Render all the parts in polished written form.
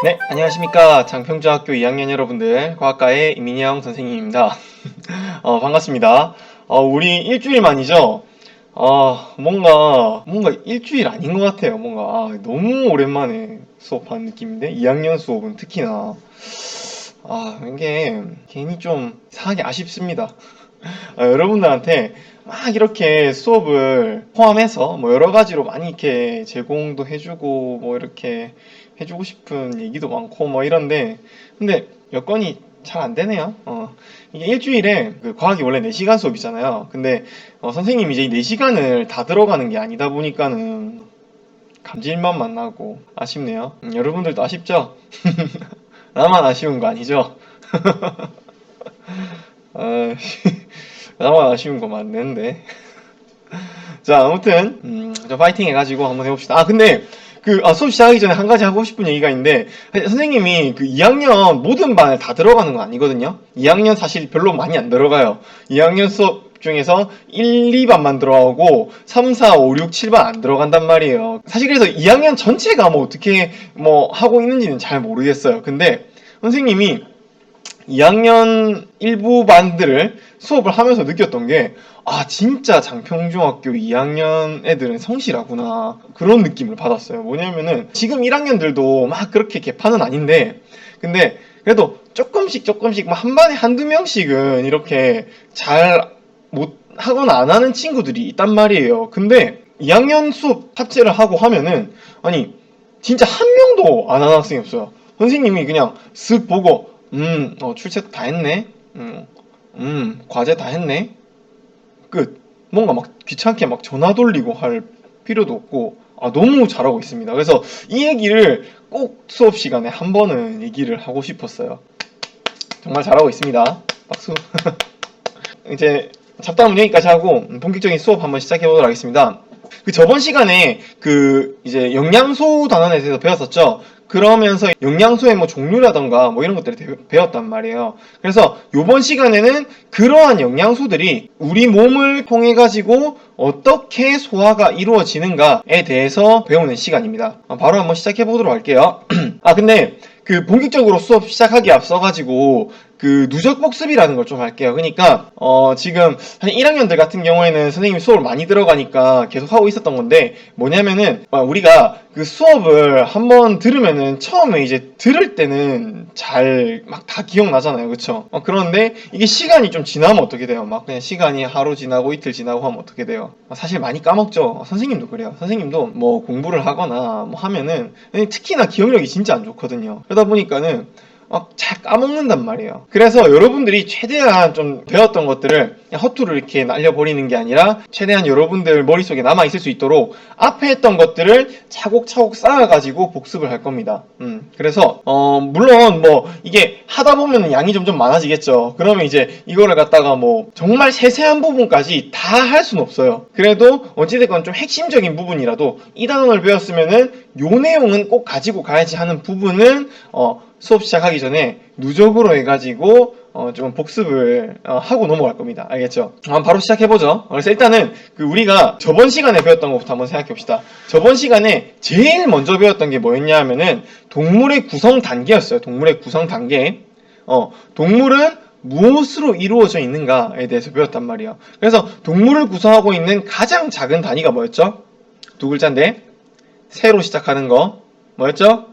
네, 안녕하십니까. 장평중학교 2학년 여러분들, 과학과의 이민영 선생님입니다. 반갑습니다. 우리 일주일 만이죠? 뭔가 일주일 아닌 것 같아요. 너무 오랜만에 수업하는 느낌인데, 2학년 수업은 특히나. 이게 괜히 좀 이상하게 아쉽습니다. 여러분들한테 막 이렇게 수업을 포함해서 뭐 여러 가지로 많이 이렇게 제공도 해주고 뭐 이렇게 해주고 싶은 얘기도 많고 뭐 이런데 근데 여건이 잘 안 되네요. 이게 일주일에 그 과학이 원래 4시간 수업이잖아요. 근데 선생님이 이제 이 4시간을 다 들어가는 게 아니다 보니까는 감질만 나고 아쉽네요. 여러분들도 아쉽죠? 나만 아쉬운 거 아니죠? 아, 나만 아쉬운 거 맞는데. 자, 아무튼, 좀 파이팅 해가지고 한번 해봅시다. 근데, 수업 시작하기 전에 한 가지 하고 싶은 얘기가 있는데, 선생님이 그 2학년 모든 반을 다 들어가는 건 아니거든요? 2학년 사실 별로 많이 안 들어가요. 2학년 수업 중에서 1, 2반만 들어가고, 3, 4, 5, 6, 7반 안 들어간단 말이에요. 사실 그래서 2학년 전체가 뭐 어떻게 뭐 하고 있는지는 잘 모르겠어요. 근데, 선생님이 2학년 일부 반들을 수업을 하면서 느꼈던 게, 진짜 장평중학교 2학년 애들은 성실하구나. 그런 느낌을 받았어요. 뭐냐면은, 지금 1학년들도 막 그렇게 개판은 아닌데, 근데, 그래도 조금씩, 한 반에 한두 명씩은 이렇게 잘 못 하거나 안 하는 친구들이 있단 말이에요. 근데, 2학년 수업 탑재를 하고 하면은, 아니, 진짜 한 명도 안 하는 학생이 없어요. 선생님이 그냥 쓱 보고, 출첵 다 했네? 과제 다 했네? 끝. 뭔가 막 귀찮게 막 전화 돌리고 할 필요도 없고, 너무 잘하고 있습니다. 그래서 이 얘기를 꼭 수업 시간에 한 번은 얘기를 하고 싶었어요. 정말 잘하고 있습니다. 박수. 이제 잡담은 여기까지 하고 본격적인 수업 한번 시작해 보도록 하겠습니다. 저번 시간에 이제 영양소 단원에 대해서 배웠었죠. 그러면서 영양소의 뭐 종류라던가 뭐 이런 것들을 배웠단 말이에요. 그래서 요번 시간에는 그러한 영양소들이 우리 몸을 통해 가지고 어떻게 소화가 이루어지는가에 대해서 배우는 시간입니다. 바로 한번 시작해 보도록 할게요. 근데 본격적으로 수업 시작하기 앞서가지고 누적 복습이라는 걸 좀 할게요. 그러니까 지금 한 1학년들 같은 경우에는 선생님이 수업을 많이 들어가니까 계속 하고 있었던 건데 뭐냐면은 우리가 그 수업을 한번 들으면은 처음에 이제 들을 때는 잘 막 다 기억나잖아요. 그쵸? 그런데 이게 시간이 좀 지나면 어떻게 돼요? 막 그냥 시간이 하루 지나고 이틀 지나고 하면 어떻게 돼요? 사실 많이 까먹죠. 선생님도 그래요. 선생님도 뭐 공부를 하거나 뭐 하면은 특히나 기억력이 진짜 안 좋거든요. 그러다 보니까는 잘 까먹는단 말이에요. 그래서 여러분들이 최대한 좀 배웠던 것들을 허투루 이렇게 날려버리는 게 아니라 최대한 여러분들 머릿속에 남아있을 수 있도록 앞에 했던 것들을 차곡차곡 쌓아가지고 복습을 할 겁니다. 그래서 물론 뭐 이게 하다 보면 양이 점점 많아지겠죠. 그러면 이제 이거를 갖다가 뭐 정말 세세한 부분까지 다 할 수는 없어요. 그래도 어찌됐건 좀 핵심적인 부분이라도 이 단원을 배웠으면은 요 내용은 꼭 가지고 가야지 하는 부분은 수업 시작하기 전에 누적으로 해가지고 좀 복습을 하고 넘어갈 겁니다. 알겠죠? 바로 시작해보죠. 그래서 일단은 우리가 저번 시간에 배웠던 것부터 한번 생각해봅시다. 저번 시간에 제일 먼저 배웠던 게 뭐였냐 하면은 동물의 구성 단계였어요. 동물의 구성 단계. 동물은 무엇으로 이루어져 있는가에 대해서 배웠단 말이에요. 그래서 동물을 구성하고 있는 가장 작은 단위가 뭐였죠? 두 글자인데 새로 시작하는 거 뭐였죠?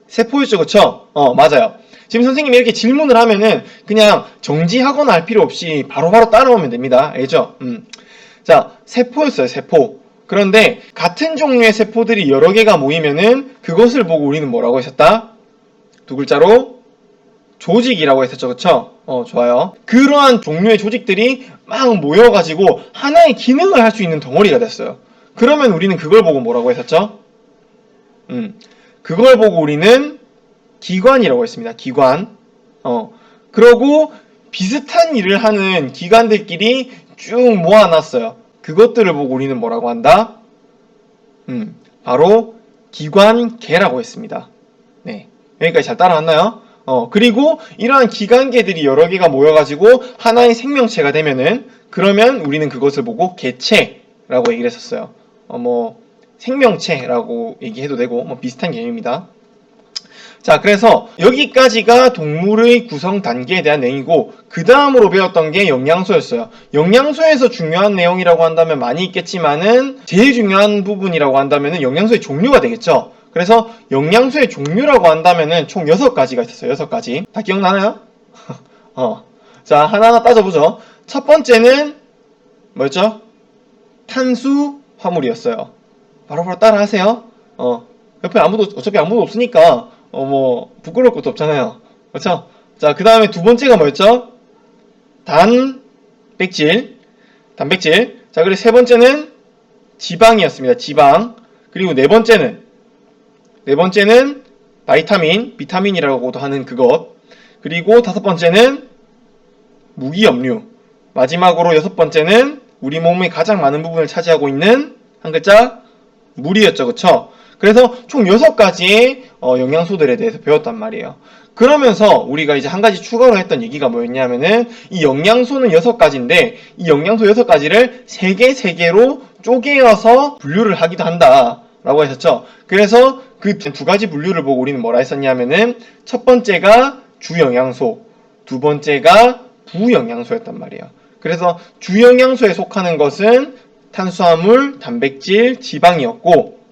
세포였죠, 그쵸? 맞아요. 지금 선생님이 이렇게 질문을 하면은 그냥 정지하거나 할 필요 없이 바로바로 따라오면 됩니다. 알죠? 자, 세포였어요, 세포. 그런데 같은 종류의 세포들이 여러 개가 모이면은 그것을 보고 우리는 뭐라고 했었다? 두 글자로 조직이라고 했었죠, 그쵸? 좋아요. 그러한 종류의 조직들이 막 모여가지고 하나의 기능을 할 수 있는 덩어리가 됐어요. 그러면 우리는 그걸 보고 뭐라고 했었죠? 그걸 보고 우리는 기관이라고 했습니다. 기관. 그러고 비슷한 일을 하는 기관들끼리 쭉 모아놨어요. 그것들을 보고 우리는 뭐라고 한다? 바로 기관계라고 했습니다. 네. 여기까지 잘 따라왔나요? 그리고 이러한 기관계들이 여러 개가 모여가지고 하나의 생명체가 되면은 그러면 우리는 그것을 보고 개체라고 얘기를 했었어요. 뭐 생명체라고 얘기해도 되고 뭐 비슷한 개념입니다. 자, 그래서 여기까지가 동물의 구성 단계에 대한 내용이고 그 다음으로 배웠던 게 영양소였어요. 영양소에서 중요한 내용이라고 한다면 많이 있겠지만은 제일 중요한 부분이라고 한다면은 영양소의 종류가 되겠죠. 그래서 영양소의 종류라고 한다면은 총 6가지가 있었어요. 6가지. 다 기억나나요? 자, 하나하나 따져보죠. 첫 번째는 뭐였죠? 탄수화물이었어요. 바로바로 따라하세요. 옆에 어차피 아무도 없으니까 뭐 부끄러울 것도 없잖아요. 그렇죠? 자, 그 다음에 두 번째가 뭐였죠? 단백질. 자, 그리고 세 번째는 지방이었습니다. 지방. 그리고 네 번째는 비타민이라고도 하는 그것. 그리고 다섯 번째는 무기염류. 마지막으로 여섯 번째는 우리 몸의 가장 많은 부분을 차지하고 있는 한 글자 물이었죠. 그쵸? 그래서 총 6가지의 영양소들에 대해서 배웠단 말이에요. 그러면서 우리가 이제 한 가지 추가로 했던 얘기가 뭐였냐면은 이 영양소는 6가지인데 이 영양소 6가지를 3개로 쪼개어서 분류를 하기도 한다 라고 했었죠. 그래서 그 두 가지 분류를 보고 우리는 뭐라 했었냐면은 첫 번째가 주영양소, 두 번째가 부영양소였단 말이에요. 그래서 주영양소에 속하는 것은 탄수화물, 단백질, 지방이었고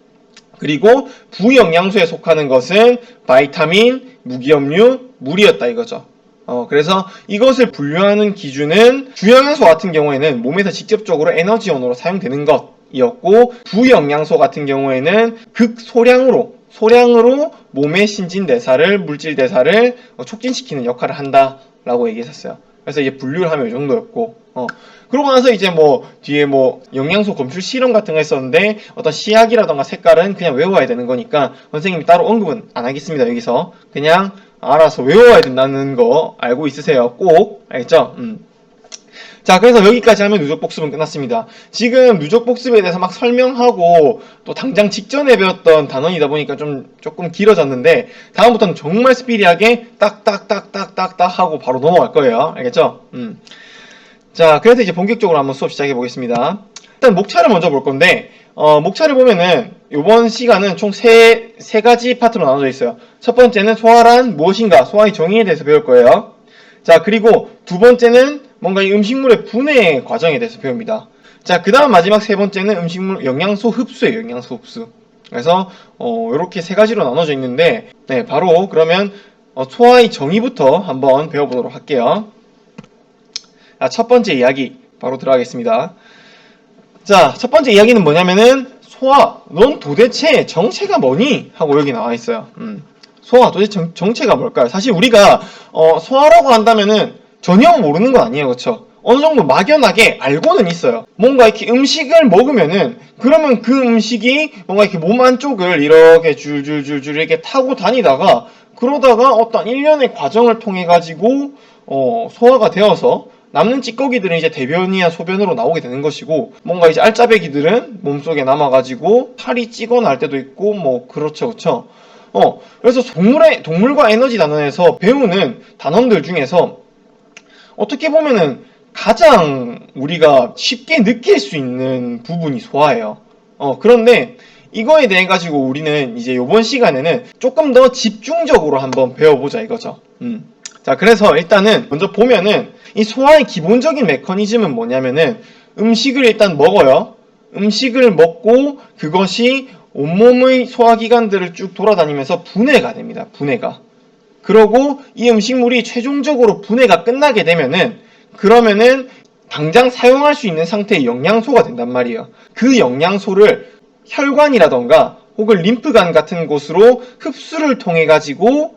그리고 부영양소에 속하는 것은 바이타민, 무기염류, 물이었다 이거죠. 그래서 이것을 분류하는 기준은 주영양소 같은 경우에는 몸에서 직접적으로 에너지원으로 사용되는 것이었고 부영양소 같은 경우에는 극소량으로 몸의 신진대사를 물질대사를 촉진시키는 역할을 한다라고 얘기했었어요. 그래서 이제 분류를 하면 이 정도였고 그러고 나서 이제 뭐 뒤에 뭐 영양소 검출 실험 같은 거 했었는데 어떤 시약이라던가 색깔은 그냥 외워야 되는 거니까 선생님이 따로 언급은 안 하겠습니다. 여기서 그냥 알아서 외워야 된다는 거 알고 있으세요. 꼭 알겠죠? 자, 그래서 여기까지 하면 누적 복습은 끝났습니다. 지금 누적 복습에 대해서 막 설명하고 또 당장 직전에 배웠던 단원이다 보니까 조금 길어졌는데 다음부터는 정말 스피디하게 딱딱딱딱딱딱 하고 바로 넘어갈 거예요. 알겠죠? 자, 그래서 이제 본격적으로 한번 수업 시작해 보겠습니다. 일단 목차를 먼저 볼 건데 목차를 보면은 이번 시간은 총 세 가지 파트로 나눠져 있어요. 첫 번째는 소화란 무엇인가, 소화의 정의에 대해서 배울 거예요. 자, 그리고 두 번째는 뭔가 이 음식물의 분해 과정에 대해서 배웁니다. 자, 그 다음 마지막 세 번째는 음식물 영양소 흡수예요. 영양소 흡수. 그래서 이렇게 세 가지로 나눠져 있는데 네, 바로 그러면 소화의 정의부터 한번 배워보도록 할게요. 자, 첫 번째 이야기 바로 들어가겠습니다. 자, 첫 번째 이야기는 뭐냐면은 소화, 넌 도대체 정체가 뭐니? 하고 여기 나와 있어요. 소화, 도대체 정체가 뭘까요? 사실 우리가 소화라고 한다면은 전혀 모르는 건 아니에요. 그렇죠? 어느 정도 막연하게 알고는 있어요. 뭔가 이렇게 음식을 먹으면은 그러면 그 음식이 뭔가 이렇게 몸 안쪽을 이렇게 줄줄줄줄 이렇게 타고 다니다가 그러다가 어떤 일련의 과정을 통해 가지고 소화가 되어서 남는 찌꺼기들은 이제 대변이나 소변으로 나오게 되는 것이고 뭔가 이제 알짜배기들은 몸속에 남아가지고 살이 찌거나 할 때도 있고 뭐 그렇죠. 그래서 동물과 에너지 단원에서 배우는 단원들 중에서 어떻게 보면은 가장 우리가 쉽게 느낄 수 있는 부분이 소화예요. 그런데 이거에 대해 가지고 우리는 이제 이번 시간에는 조금 더 집중적으로 한번 배워보자 이거죠. 자, 그래서 일단은 먼저 보면은 이 소화의 기본적인 메커니즘은 뭐냐면은 음식을 일단 먹어요. 음식을 먹고 그것이 온몸의 소화기관들을 쭉 돌아다니면서 분해가 됩니다. 분해가. 그러고 이 음식물이 최종적으로 분해가 끝나게 되면은 그러면은 당장 사용할 수 있는 상태의 영양소가 된단 말이에요. 그 영양소를 혈관이라던가 혹은 림프관 같은 곳으로 흡수를 통해 가지고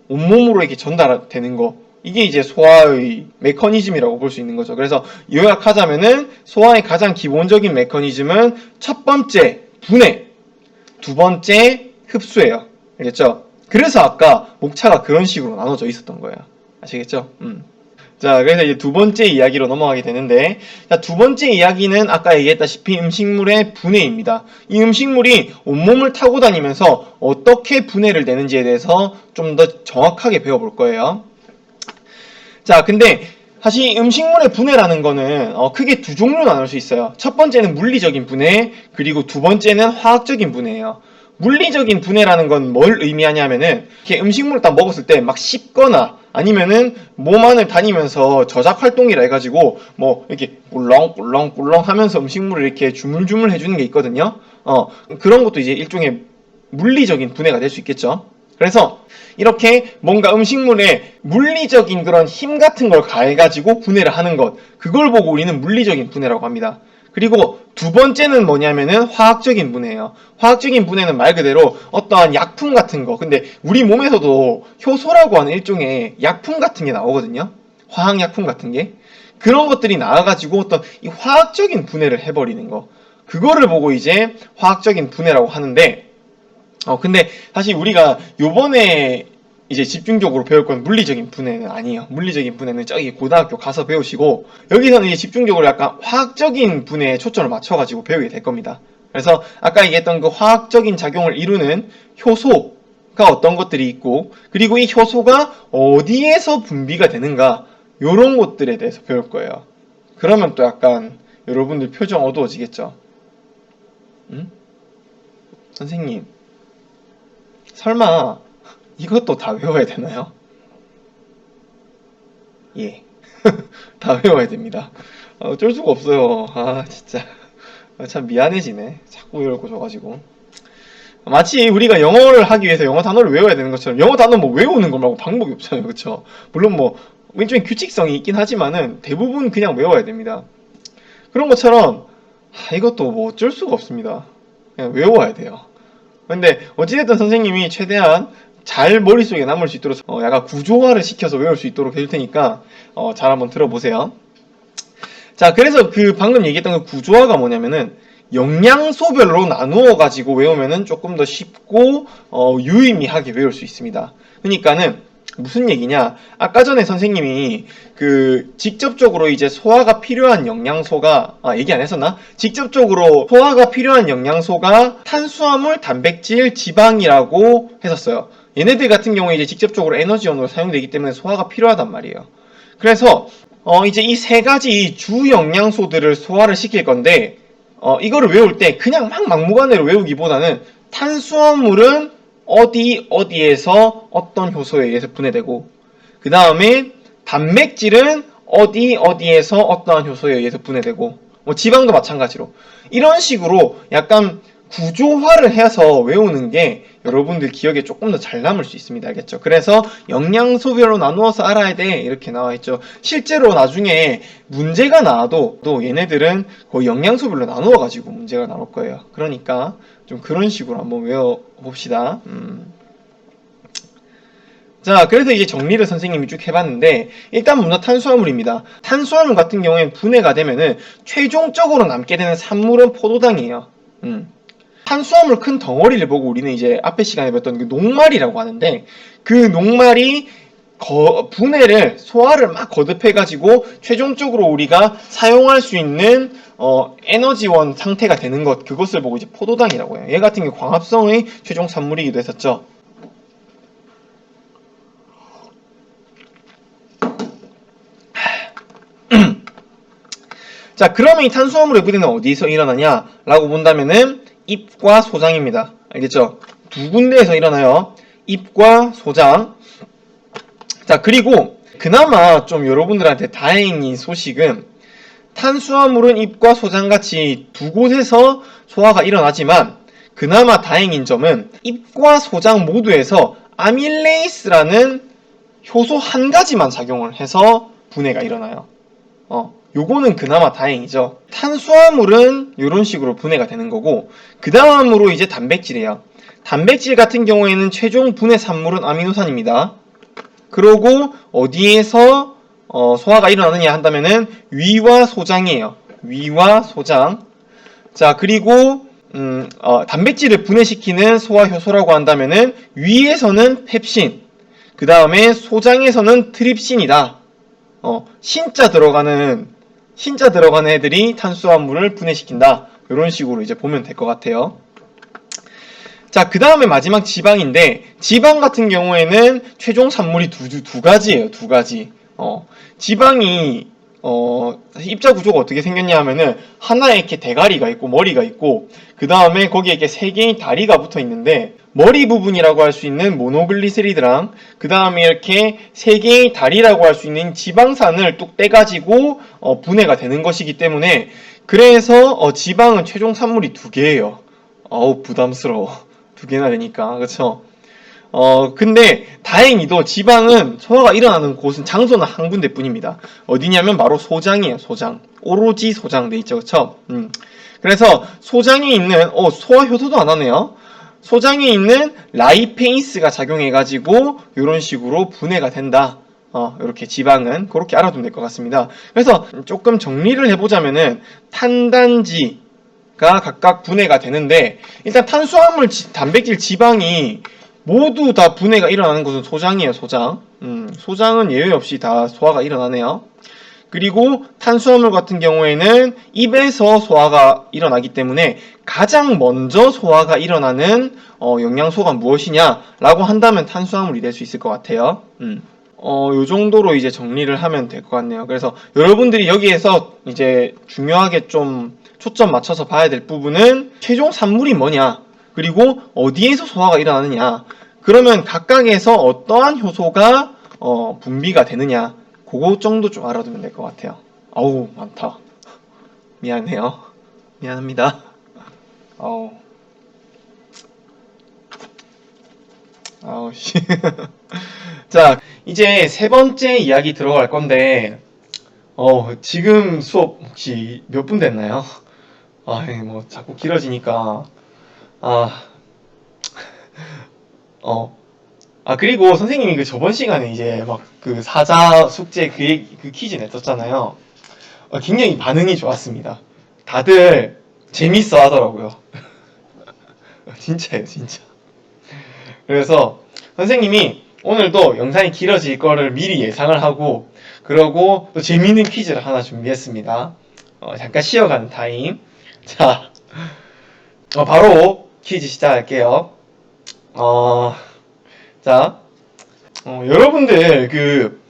온몸으로 이렇게 전달되는 거. 이게 이제 소화의 메커니즘이라고 볼 수 있는 거죠. 그래서 요약하자면은 소화의 가장 기본적인 메커니즘은 첫 번째 분해, 두 번째 흡수예요. 알겠죠? 그래서 아까 목차가 그런 식으로 나눠져 있었던 거예요. 아시겠죠? 자, 그래서 이제 두 번째 이야기로 넘어가게 되는데, 자, 두 번째 이야기는 아까 얘기했다시피 음식물의 분해입니다. 이 음식물이 온몸을 타고 다니면서 어떻게 분해를 되는지에 대해서 좀 더 정확하게 배워볼 거예요. 자, 근데 사실 음식물의 분해라는 거는 크게 두 종류로 나눌 수 있어요. 첫 번째는 물리적인 분해, 그리고 두 번째는 화학적인 분해예요. 물리적인 분해라는 건 뭘 의미하냐면은 이렇게 음식물을 딱 먹었을 때 막 씹거나 아니면은 몸 안을 다니면서 저작 활동이라 해가지고 뭐 이렇게 꿀렁꿀렁꿀렁 하면서 음식물을 이렇게 주물주물 해주는 게 있거든요. 그런 것도 이제 일종의 물리적인 분해가 될 수 있겠죠. 그래서 이렇게 뭔가 음식물에 물리적인 그런 힘 같은 걸 가해가지고 분해를 하는 것, 그걸 보고 우리는 물리적인 분해라고 합니다. 그리고 두 번째는 뭐냐면은 화학적인 분해예요. 화학적인 분해는 말 그대로 어떠한 약품 같은 거, 근데 우리 몸에서도 효소라고 하는 일종의 약품 같은 게 나오거든요. 화학약품 같은 게. 그런 것들이 나와가지고 어떤 이 화학적인 분해를 해버리는 거, 그거를 보고 이제 화학적인 분해라고 하는데, 근데 사실 우리가 요번에 이제 집중적으로 배울 건 물리적인 분해는 아니에요. 물리적인 분해는 저기 고등학교 가서 배우시고, 여기서는 이제 집중적으로 약간 화학적인 분해에 초점을 맞춰가지고 배우게 될 겁니다. 그래서 아까 얘기했던 그 화학적인 작용을 이루는 효소가 어떤 것들이 있고, 그리고 이 효소가 어디에서 분비가 되는가, 요런 것들에 대해서 배울 거예요. 그러면 또 약간 여러분들 표정 어두워지겠죠? 응? 선생님, 설마 이것도 다 외워야 되나요? 예. 다 외워야 됩니다. 어쩔 수가 없어요. 아, 진짜. 참 미안해지네. 자꾸 외울 거 줘가지고. 마치 우리가 영어를 하기 위해서 영어 단어를 외워야 되는 것처럼, 영어 단어 뭐 외우는 거 말고 방법이 없잖아요. 그쵸? 물론 뭐, 일종의 규칙성이 있긴 하지만은 대부분 그냥 외워야 됩니다. 그런 것처럼, 이것도 뭐 어쩔 수가 없습니다. 그냥 외워야 돼요. 근데 어찌됐든 선생님이 최대한 잘 머릿속에 남을 수 있도록 약간 구조화를 시켜서 외울 수 있도록 해줄 테니까 잘 한번 들어보세요. 자, 그래서 그 방금 얘기했던 그 구조화가 뭐냐면은 영양소별로 나누어 가지고 외우면은 조금 더 쉽고 유의미하게 외울 수 있습니다. 그러니까는 무슨 얘기냐? 아까 전에 선생님이 그 직접적으로 이제 소화가 필요한 영양소가 얘기 안 했었나? 직접적으로 소화가 필요한 영양소가 탄수화물, 단백질, 지방이라고 했었어요. 얘네들 같은 경우에 이제 직접적으로 에너지원으로 사용되기 때문에 소화가 필요하단 말이에요. 그래서 이제 이 세 가지 주 영양소들을 소화를 시킬 건데 이거를 외울 때 그냥 막 막무가내로 외우기보다는 탄수화물은 어디에서 어떤 효소에 의해서 분해되고, 그 다음에 단백질은 어디에서 어떠한 효소에 의해서 분해되고, 뭐 지방도 마찬가지로 이런 식으로 약간 구조화를 해서 외우는 게 여러분들 기억에 조금 더 잘 남을 수 있습니다. 알겠죠? 그래서 영양소별로 나누어서 알아야 돼 이렇게 나와 있죠. 실제로 나중에 문제가 나와도 또 얘네들은 거의 영양소별로 나누어 가지고 문제가 나올 거예요. 그러니까 좀 그런 식으로 한번 외워봅시다. 자, 그래서 이제 정리를 선생님이 쭉 해봤는데, 일단 먼저 탄수화물입니다. 탄수화물 같은 경우에는 분해가 되면은 최종적으로 남게 되는 산물은 포도당이에요. 탄수화물 큰 덩어리를 보고 우리는 이제 앞에 시간에 배웠던 그 녹말이라고 하는데, 그 녹말이 분해를, 소화를 막 거듭해가지고 최종적으로 우리가 사용할 수 있는 에너지원 상태가 되는 것, 그것을 보고 이제 포도당이라고 해요. 얘 같은 경우 광합성의 최종 산물이기도 했었죠. 자, 그러면 이 탄수화물의 분해는 어디서 일어나냐? 라고 본다면은 입과 소장입니다. 알겠죠? 두 군데에서 일어나요. 입과 소장. 자, 그리고 그나마 좀 여러분들한테 다행인 소식은 탄수화물은 입과 소장같이 두 곳에서 소화가 일어나지만 그나마 다행인 점은 입과 소장 모두에서 아밀레이스라는 효소 한 가지만 작용을 해서 분해가 일어나요. 요거는 그나마 다행이죠. 탄수화물은 이런 식으로 분해가 되는 거고, 그 다음으로 이제 단백질이에요. 단백질 같은 경우에는 최종 분해 산물은 아미노산입니다. 그러고 어디에서 소화가 일어나느냐 한다면은 위와 소장이에요. 위와 소장. 자, 그리고 단백질을 분해시키는 소화 효소라고 한다면은 위에서는 펩신, 그 다음에 소장에서는 트립신이다. 신자 들어가는 애들이 탄수화물을 분해시킨다. 이런 식으로 이제 보면 될 것 같아요. 자, 그 다음에 마지막 지방인데, 지방 같은 경우에는 최종 산물이 두 가지예요. 두 가지. 지방이 사실 입자 구조가 어떻게 생겼냐 하면은 하나에 이렇게 대가리가 있고 머리가 있고 그 다음에 거기에 이렇게 세 개의 다리가 붙어 있는데 머리 부분이라고 할 수 있는 모노글리세리드랑 그 다음에 이렇게 세 개의 다리라고 할 수 있는 지방산을 뚝 떼가지고 분해가 되는 것이기 때문에 그래서 지방은 최종 산물이 두 개예요. 어우 부담스러워. 두 개나 되니까 그쵸? 근데 다행히도 지방은 소화가 일어나는 곳은 장소는 한 군데뿐입니다. 어디냐면 바로 소장이에요. 소장. 오로지 소장 돼 있죠. 그쵸? 그래서 소장에 있는 소화 효소도 안 하네요. 소장에 있는 라이페이스가 작용해가지고 이런 식으로 분해가 된다. 이렇게 지방은 그렇게 알아두면 될 것 같습니다. 그래서 조금 정리를 해보자면은 탄단지가 각각 분해가 되는데 일단 탄수화물, 단백질, 지방이 모두 다 분해가 일어나는 것은 소장이에요. 소장. 소장은 예외 없이 다 소화가 일어나네요. 그리고 탄수화물 같은 경우에는 입에서 소화가 일어나기 때문에 가장 먼저 소화가 일어나는 영양소가 무엇이냐라고 한다면 탄수화물이 될 수 있을 것 같아요. 요 정도로 이제 정리를 하면 될 것 같네요. 그래서 여러분들이 여기에서 이제 중요하게 좀 초점 맞춰서 봐야 될 부분은 최종 산물이 뭐냐, 그리고 어디에서 소화가 일어나느냐, 그러면 각각에서 어떠한 효소가 분비가 되느냐, 그거 정도 좀 알아두면 될 것 같아요. 아우 많다. 미안해요. 미안합니다. 아우 씨. 자, 이제 세 번째 이야기 들어갈 건데 지금 수업 혹시 몇 분 됐나요? 뭐 자꾸 길어지니까 그리고 선생님이 그 저번 시간에 이제 막 그 사자 숙제 그 퀴즈 냈었잖아요. 굉장히 반응이 좋았습니다. 다들 재밌어 하더라고요. 진짜예요, 진짜. 그래서 선생님이 오늘도 영상이 길어질 거를 미리 예상을 하고, 그러고 또 재밌는 퀴즈를 하나 준비했습니다. 잠깐 쉬어가는 타임. 자, 바로 퀴즈 시작할게요. 자, 여러분들 그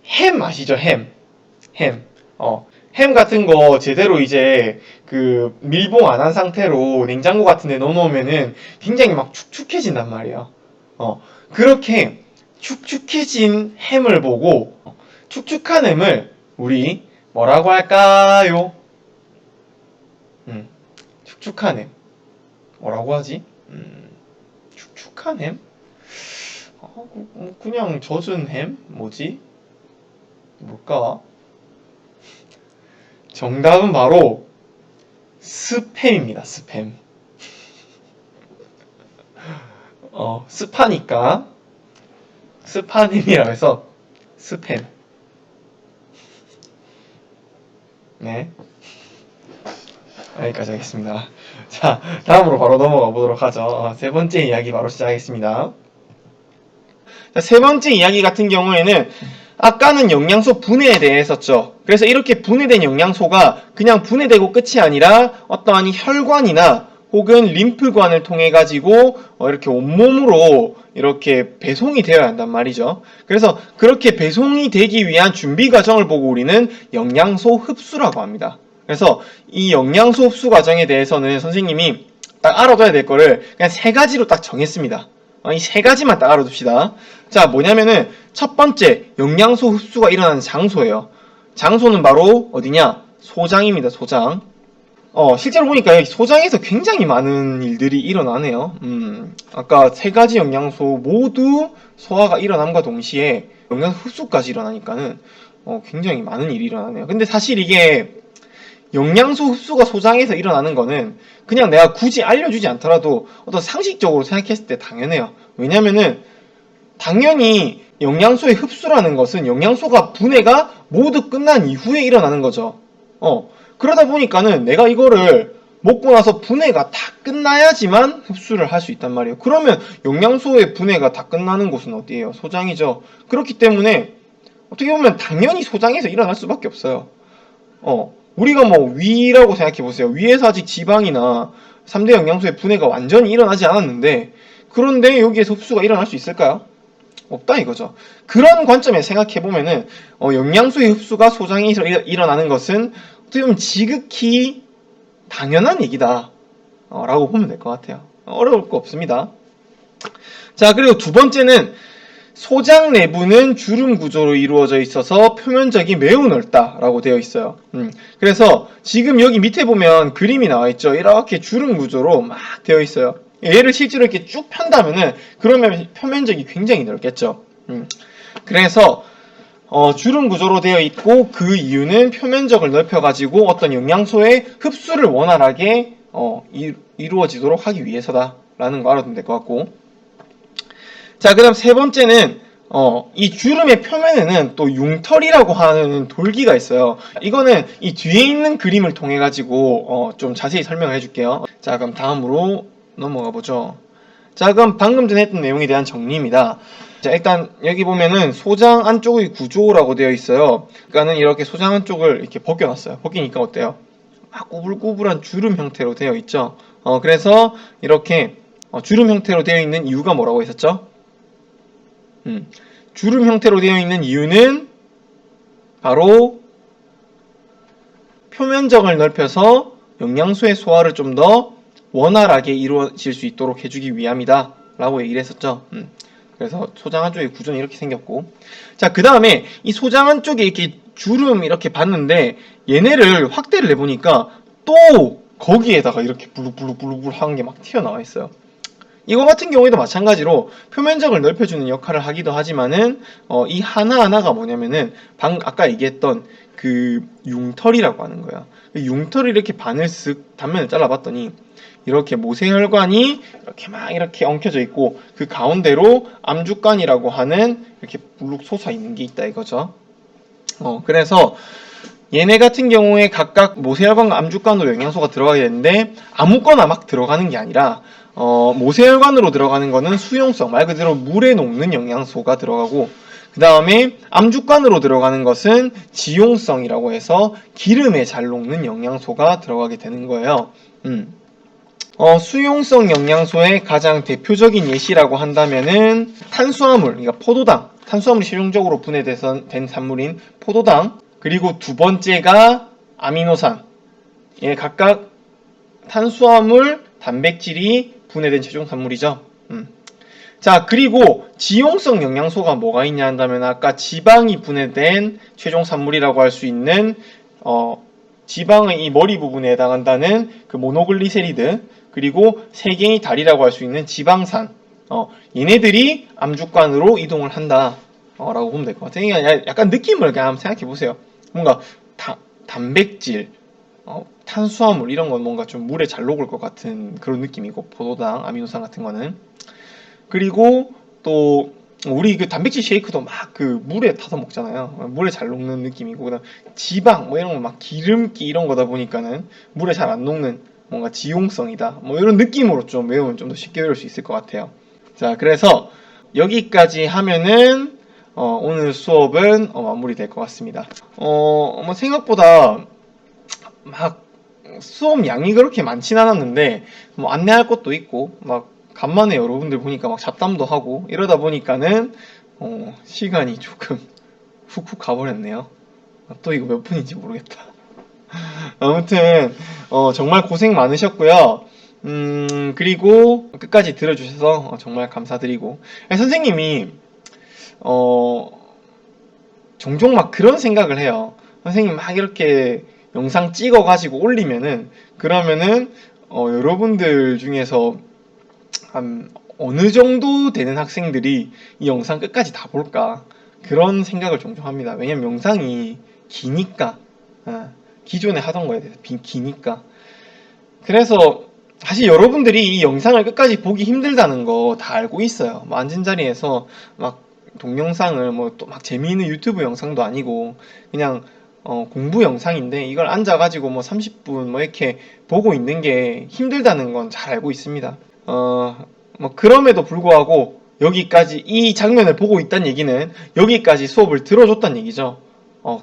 햄 아시죠? 햄. 햄 같은 거 제대로 이제 그 밀봉 안 한 상태로 냉장고 같은 데 넣어놓으면은 굉장히 막 축축해진단 말이에요. 그렇게 축축해진 햄을 보고 축축한 햄을 우리 뭐라고 할까요? 축축한 햄 뭐라고 하지? 축축한 햄? 그냥 젖은 햄? 뭐지? 뭘까? 정답은 바로 스팸입니다. 스팸. 스파니까 스파님이라고 해서 스팸. 네, 여기까지 하겠습니다. 자, 다음으로 바로 넘어가 보도록 하죠. 세 번째 이야기 바로 시작하겠습니다. 자, 세 번째 이야기 같은 경우에는 아까는 영양소 분해에 대해 했었죠. 그래서 이렇게 분해된 영양소가 그냥 분해되고 끝이 아니라 어떠한 혈관이나 혹은 림프관을 통해 가지고 이렇게 온몸으로 이렇게 배송이 되어야 한단 말이죠. 그래서 그렇게 배송이 되기 위한 준비 과정을 보고 우리는 영양소 흡수라고 합니다. 그래서 이 영양소 흡수 과정에 대해서는 선생님이 딱 알아둬야 될 거를 그냥 세 가지로 딱 정했습니다. 이 세 가지만 딱 알아둡시다. 자, 뭐냐면은 첫 번째, 영양소 흡수가 일어나는 장소예요. 장소는 바로 어디냐? 소장입니다. 소장. 실제로 보니까 여기 소장에서 굉장히 많은 일들이 일어나네요. 아까 세 가지 영양소 모두 소화가 일어남과 동시에 영양소 흡수까지 일어나니까는 굉장히 많은 일이 일어나네요. 근데 사실 이게 영양소 흡수가 소장에서 일어나는 거는 그냥 내가 굳이 알려주지 않더라도 어떤 상식적으로 생각했을 때 당연해요. 왜냐면은 당연히 영양소의 흡수라는 것은 영양소가 분해가 모두 끝난 이후에 일어나는 거죠. 그러다 보니까는 내가 이거를 먹고 나서 분해가 다 끝나야지만 흡수를 할 수 있단 말이에요. 그러면 영양소의 분해가 다 끝나는 곳은 어디예요? 소장이죠. 그렇기 때문에 어떻게 보면 당연히 소장에서 일어날 수밖에 없어요. 우리가 뭐 위라고 생각해 보세요. 위에서 아직 지방이나 3대 영양소의 분해가 완전히 일어나지 않았는데, 그런데 여기에서 흡수가 일어날 수 있을까요? 없다 이거죠. 그런 관점에 생각해 보면은 영양소의 흡수가 소장이 일어나는 것은 어떻게 보면 지극히 당연한 얘기다 라고 보면 될 것 같아요. 어려울 거 없습니다. 자, 그리고 두 번째는 소장 내부는 주름 구조로 이루어져 있어서 표면적이 매우 넓다라고 되어 있어요. 그래서 지금 여기 밑에 보면 그림이 나와 있죠. 이렇게 주름 구조로 막 되어 있어요. 얘를 실제로 이렇게 쭉 편다면은 그러면 표면적이 굉장히 넓겠죠. 그래서 주름 구조로 되어 있고 그 이유는 표면적을 넓혀가지고 어떤 영양소의 흡수를 원활하게 이루어지도록 하기 위해서다라는 거 알아두면 될 것 같고, 자, 그 다음 세 번째는 이 주름의 표면에는 또 융털이라고 하는 돌기가 있어요. 이거는 이 뒤에 있는 그림을 통해 가지고 좀 자세히 설명을 해줄게요. 자, 그럼 다음으로 넘어가 보죠. 자, 그럼 방금 전에 했던 내용에 대한 정리입니다. 자, 일단 여기 보면은 소장 안쪽의 구조라고 되어 있어요. 그러니까는 이렇게 소장 안쪽을 이렇게 벗겨놨어요. 벗기니까 어때요? 막 꾸불꾸불한 주름 형태로 되어 있죠. 그래서 이렇게 주름 형태로 되어 있는 이유가 뭐라고 했었죠? 주름 형태로 되어 있는 이유는 바로 표면적을 넓혀서 영양소의 소화를 좀 더 원활하게 이루어질 수 있도록 해주기 위함이다 라고 얘기를 했었죠. 그래서 소장 안쪽의 구조는 이렇게 생겼고, 자, 그 다음에 이 소장 안쪽에 이렇게 주름 이렇게 봤는데 얘네를 확대를 해보니까 또 거기에다가 이렇게 블룩블룩블룩블룩 하는 게 막 튀어나와 있어요. 이거 같은 경우에도 마찬가지로 표면적을 넓혀주는 역할을 하기도 하지만은 이 하나하나가 뭐냐면은 아까 얘기했던 그 융털이라고 하는 거야. 융털을 이렇게 반을 쓱 단면을 잘라봤더니 이렇게 모세혈관이 이렇게 막 이렇게 엉켜져 있고 그 가운데로 암주관이라고 하는 이렇게 불룩 솟아 있는 게 있다 이거죠. 그래서 얘네 같은 경우에 각각 모세혈관과 암주관으로 영양소가 들어가게 되는데 아무거나 막 들어가는 게 아니라 모세혈관으로 들어가는 거는 수용성, 말 그대로 물에 녹는 영양소가 들어가고, 그 다음에 암주관으로 들어가는 것은 지용성이라고 해서 기름에 잘 녹는 영양소가 들어가게 되는 거예요. 수용성 영양소의 가장 대표적인 예시라고 한다면은 탄수화물, 그러니까 포도당, 탄수화물이 실용적으로 분해돼서 된 산물인 포도당, 그리고 두 번째가 아미노산. 예, 각각 탄수화물, 단백질이 분해된 최종 산물이죠. 자, 그리고 지용성 영양소가 뭐가 있냐 한다면 아까 지방이 분해된 최종 산물이라고 할 수 있는 지방의 이 머리 부분에 해당한다는 그 모노글리세리드, 그리고 세개의 다리라고 할 수 있는 지방산, 얘네들이 암주관으로 이동을 한다 라고 보면 될 것 같아요. 약간 느낌을 그냥 한번 생각해 보세요. 뭔가 단백질, 탄수화물 이런 건 뭔가 좀 물에 잘 녹을 것 같은 그런 느낌이고, 포도당, 아미노산 같은 거는. 그리고 또 우리 그 단백질 쉐이크도 막 그 물에 타서 먹잖아요. 물에 잘 녹는 느낌이고, 그다음 지방 뭐 이런 거 막 기름기 이런 거다 보니까는 물에 잘 안 녹는 뭔가 지용성이다. 뭐 이런 느낌으로 좀 외우면 좀 더 쉽게 외울 수 있을 것 같아요. 자, 그래서 여기까지 하면은 오늘 수업은 마무리될 것 같습니다. 뭐 생각보다 막 수업 양이 그렇게 많진 않았는데 뭐 안내할 것도 있고 막 간만에 여러분들 보니까 막 잡담도 하고 이러다 보니까는 시간이 조금 훅훅 가버렸네요. 또 이거 몇 분인지 모르겠다. 아무튼 정말 고생 많으셨고요. 그리고 끝까지 들어주셔서 정말 감사드리고, 선생님이 종종 막 그런 생각을 해요. 선생님 막 이렇게 영상 찍어가지고 올리면은 그러면은 여러분들 중에서 한 어느 정도 되는 학생들이 이 영상 끝까지 다 볼까, 그런 생각을 종종 합니다. 왜냐면 영상이 기니까, 기존에 하던 거에 대해서 기니까. 그래서 사실 여러분들이 이 영상을 끝까지 보기 힘들다는 거 다 알고 있어요. 뭐 앉은 자리에서 막 동영상을 뭐 또 막 재미있는 유튜브 영상도 아니고 그냥 공부 영상인데 이걸 앉아가지고 뭐 30분 뭐 이렇게 보고 있는 게 힘들다는 건 잘 알고 있습니다. 뭐 그럼에도 불구하고 여기까지 이 장면을 보고 있다는 얘기는 여기까지 수업을 들어줬다는 얘기죠.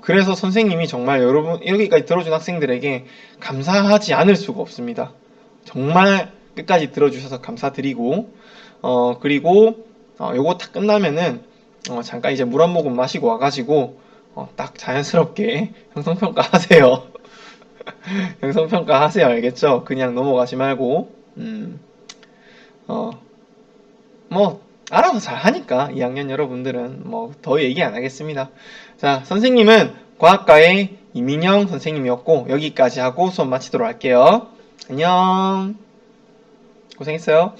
그래서 선생님이 정말 여러분 여기까지 들어준 학생들에게 감사하지 않을 수가 없습니다. 정말 끝까지 들어주셔서 감사드리고, 그리고 요거 다 끝나면은 잠깐 이제 물 한 모금 마시고 와가지고 딱 자연스럽게 형성평가 하세요. 형성평가 하세요. 알겠죠? 그냥 넘어가지 말고 어, 뭐 알아서 잘 하니까 2학년 여러분들은 뭐 더 얘기 안 하겠습니다. 자, 선생님은 과학과의 이민영 선생님이었고 여기까지 하고 수업 마치도록 할게요. 안녕. 고생했어요.